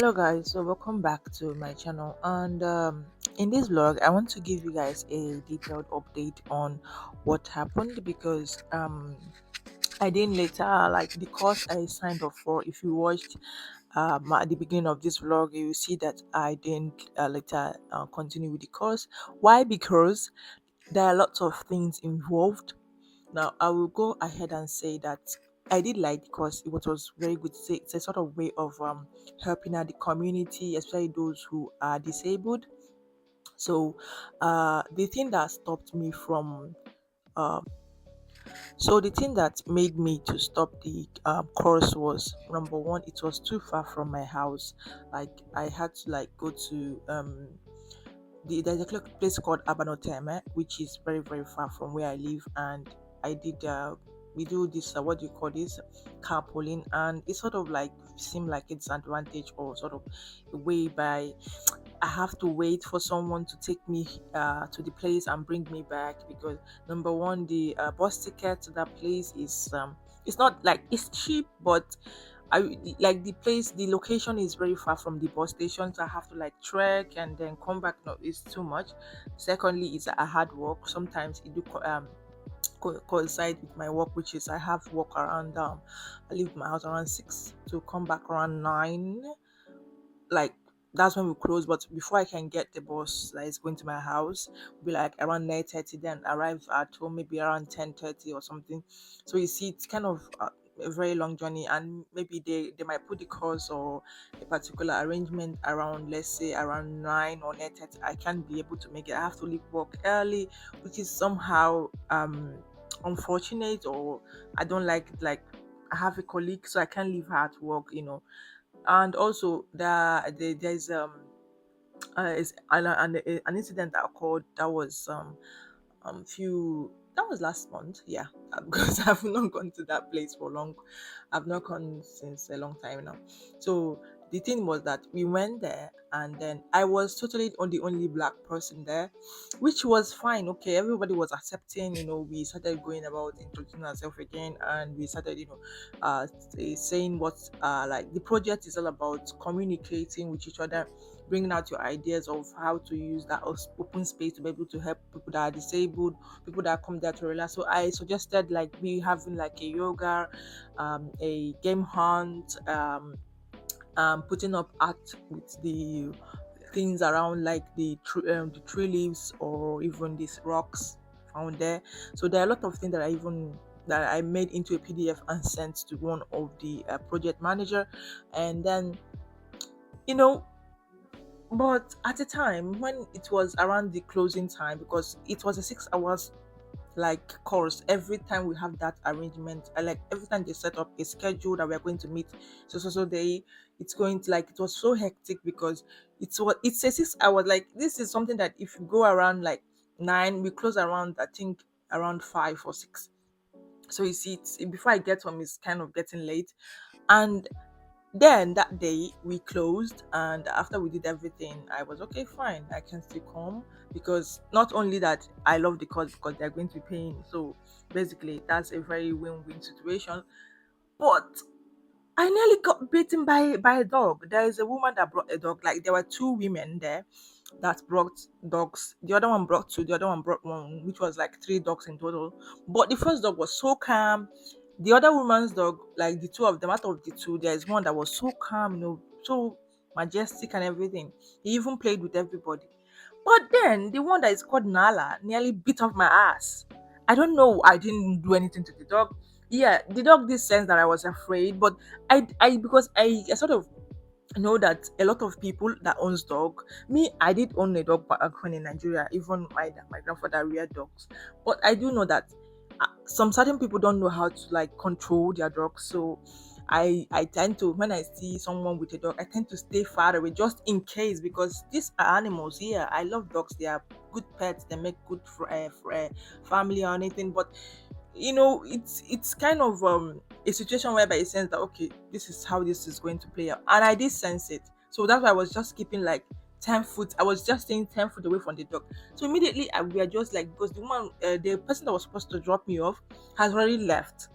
Hello guys, so welcome back to my channel. And in this vlog I want to give you guys a detailed update on what happened, because I didn't later like the course I signed up for. If you watched at the beginning of this vlog, you will see that I didn't later continue with the course. Why? Because there are lots of things involved. Now, I will go ahead and say that I did like, because it was very good. It's a sort of way of helping out the community, especially those who are disabled. So, the thing that stopped me from the thing that made me to stop the course was, number one, it was too far from my house. Like, I had to like go to there's a place called Abanoteme, which is very very far from where I live, and I did we do this what do you call this, carpooling, and it sort of like seemed like it's an advantage, or sort of a way by I have to wait for someone to take me to the place and bring me back, because number one, the bus ticket to that place is it's not like it's cheap, but I like the place, the location is very far from the bus station, so I have to like trek and then come back. No, it's too much. Secondly, it's a hard work. Sometimes it do coincide with my work, which is I have work around I leave my house around 6 to come back around 9. Like, that's when we close, but before I can get the bus that is going to my house, be like around 9:30, then arrive at home maybe around 10:30 or something. So you see, it's kind of a very long journey, and maybe they might put the course or a particular arrangement around, let's say around 9 or 9:30. I can't be able to make it. I have to leave work early, which is somehow unfortunate, or I don't like it. Like, I have a colleague, so I can't leave her at work. And also there's is an incident that occurred that was few that was last month, yeah. Because I've not gone to that place for long. I've not gone since a long time now. So the thing was that we went there, and then I was totally on the only black person there, which was fine. Okay, everybody was accepting. We started going about introducing ourselves again, and we started saying what like the project is all about, communicating with each other, bringing out your ideas of how to use that open space to be able to help people that are disabled, people that come there to relax. So I suggested like we having like a yoga, a game hunt, putting up art with the things around, like the tree leaves, or even these rocks found there. So there are a lot of things that I made into a PDF and sent to one of the project manager, and then you know but at the time when it was around the closing time, because it was a 6 hours like course, every time we have that arrangement, I like every time they set up a schedule that we're going to meet so day, it's going to like, it was so hectic, because it's a 6 hours. Like, this is something that if you go around like 9, we close around, I think, around 5 or 6. So you see, before I get home, it's kind of getting late. And then that day we closed, and after we did everything, I was okay, fine, I can still come, because not only that, I love the course because they're going to be paying. So basically, that's a very win-win situation. But I nearly got bitten by a dog. There is a woman that brought a dog. Like, there were two women there that brought dogs. The other one brought two. The other one brought one, which was like three dogs in total. But the first dog was so calm. The other woman's dog, like the two of them, out of the two, there is one that was so calm, so majestic and everything. He even played with everybody. But then the one that is called Nala nearly bit off my ass. I don't know. I didn't do anything to the dog. Yeah, the dog did sense that I was afraid, but because I sort of know that a lot of people that owns dog. Me, I did own a dog back when in Nigeria. Even my grandfather reared dogs, but I do know that some certain people don't know how to like control their dogs. So I tend to, when I see someone with a dog, I tend to stay far away just in case, because these are animals. Yeah, I love dogs. They are good pets. They make good family or anything. But it's kind of a situation whereby it sense that, okay, this is how this is going to play out, and I did sense it. So that's why I was just keeping like 10 foot. I was just staying 10 foot away from the dog. So immediately we are just like, because the person that was supposed to drop me off has already left,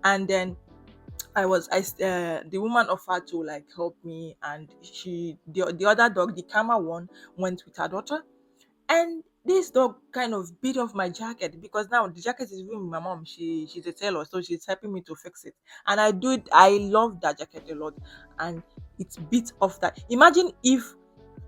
and then The woman offered to like help me, and the other dog, the calmer one, went with her daughter. And this dog kind of beat off my jacket, because now the jacket is even with my mom. She's a tailor, so she's helping me to fix it. And I love that jacket a lot. And it beat off that. Imagine if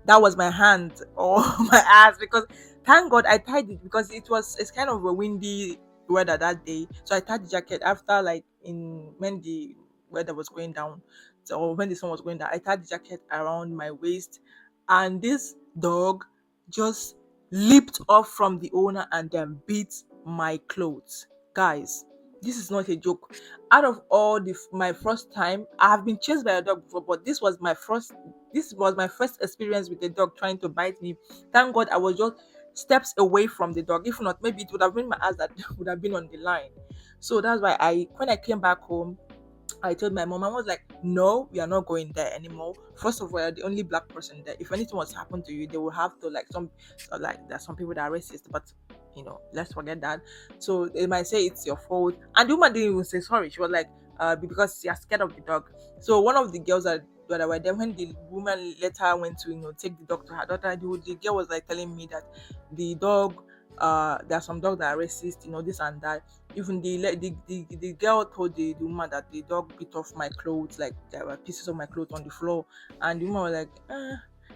that was my hand or my ass, because thank God I tied it, because it's kind of a windy weather that day. So I tied the jacket after, like, in when the weather was going down, so, or when the sun was going down, I tied the jacket around my waist, and this dog just leaped off from the owner and then beat my clothes. Guys, this is not a joke. Out of all my first time, I have been chased by a dog before, but this was my first experience with a dog trying to bite me. Thank God I was just steps away from the dog. If not, maybe it would have been my ass that would have been on the line. So that's why when I came back home, I told my mom. I was like, "No, we are not going there anymore. First of all, you're the only black person there. If anything was to happen to you, they will have to, like, there's some people that are racist, but let's forget that. So they might say it's your fault." And the woman didn't even say sorry. She was like, because she's scared of the dog. So one of the girls that were there, when the woman later went to take the dog to her daughter, the girl was like telling me that the dog, there are some dogs that are racist, this and that. Even the girl told the woman that the dog bit off my clothes, like there were pieces of my clothes on the floor. And the woman was like,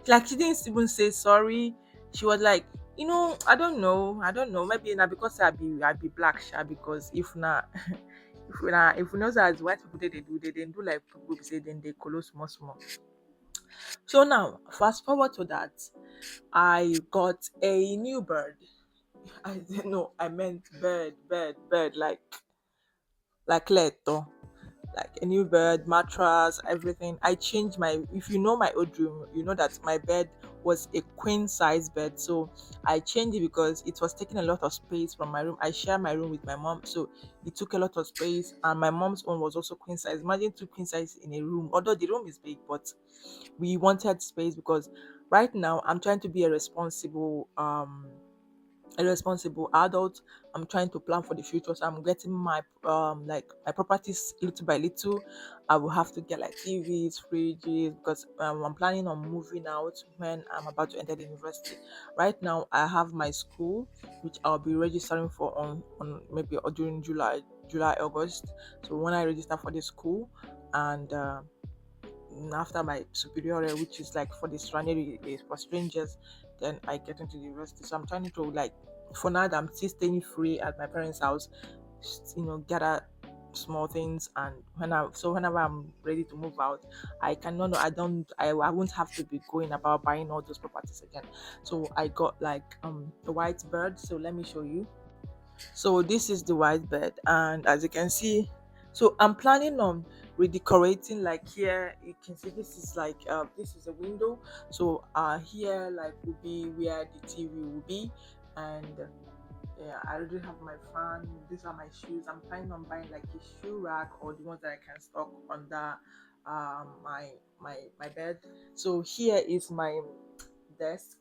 like, she didn't even say sorry. She was like, I don't know, maybe now because I be black, sha, because if not, if we know that as white people, they do like people say, then they color small small. So now, fast forward to that, I got a new bird. I didn't know, I meant bird, like Leto, like a new bed, mattress, everything. I changed if you know my old room, you know that my bed was a queen size bed. So I changed it because it was taking a lot of space from my room. I share my room with my mom, so it took a lot of space. And my mom's own was also queen size. Imagine two queen size in a room, although the room is big, but we wanted space because right now I'm trying to be a responsible adult. I'm trying to plan for the future, so I'm getting my properties little by little. I will have to get like TVs, fridges, because I'm planning on moving out when I'm about to enter the university. Right now I have my school, which I'll be registering for on maybe during August. So when I register for the school, and after my superior, which is like for the for strangers, then I get into the university. So I'm trying to, like, for now that I'm still staying free at my parents' house, gather small things. And whenever I'm ready to move out, I cannot no, I won't have to be going about buying all those properties again. So I got like the white bird. So let me show you. So this is the white bed, and as you can see, so I'm planning on redecorating. Like, here you can see, this is a window. So here, like, will be where the TV will be. And yeah, I already have my fan. These are my shoes. I'm planning on buying like a shoe rack, or the ones that I can stock under my bed. So here is my desk.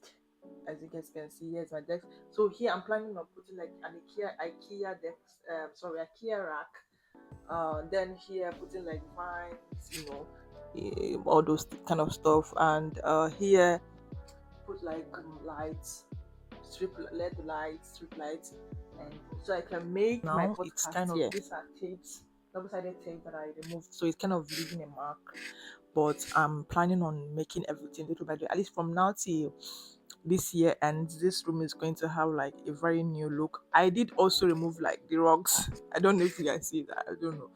As you guys can see, here's my desk. So here I'm planning on putting like an IKEA desk, sorry, IKEA rack. Then here putting like vines, all those kind of stuff. And here put like lights, LED lights, strip lights. And so I can make my Now it's podcast kind of here. These are tapes, double-sided tape that I removed, so it's kind of leaving a mark. But I'm planning on making everything little by little, at least from now till this year. And this room is going to have like a very new look. I did also remove like the rugs. I don't know if you guys see that, I don't know,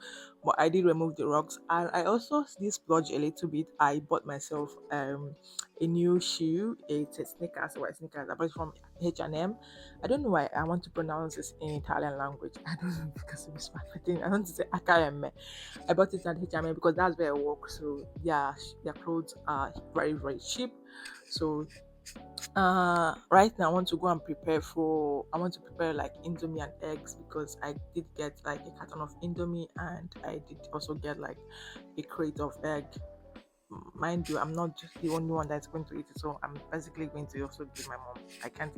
but I did remove the rugs. And I also did splurge a little bit. I bought myself a new shoe. It's a sneakers, white sneakers. I bought it from H&M. I don't know why I want to pronounce this in Italian language. I don't know, because it's my thing. I want to say Akayeme. I bought it at H&M because that's where I work. So yeah, their clothes are very very cheap. So right now I want to prepare like indomie and eggs, because I did get like a carton of indomie, and I did also get like a crate of egg. Mind you, I'm not just the only one that's going to eat it, so I'm basically going to also give my mom. I can't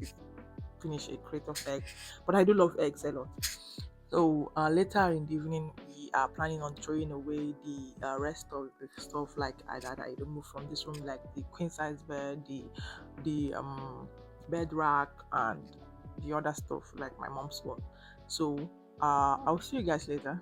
finish a crate of egg, but I do love eggs a lot. So later in the evening, we are planning on throwing away the rest of the stuff like that I removed from this room, like the queen size bed, the bed rack, and the other stuff like my mom's one. So I'll see you guys later.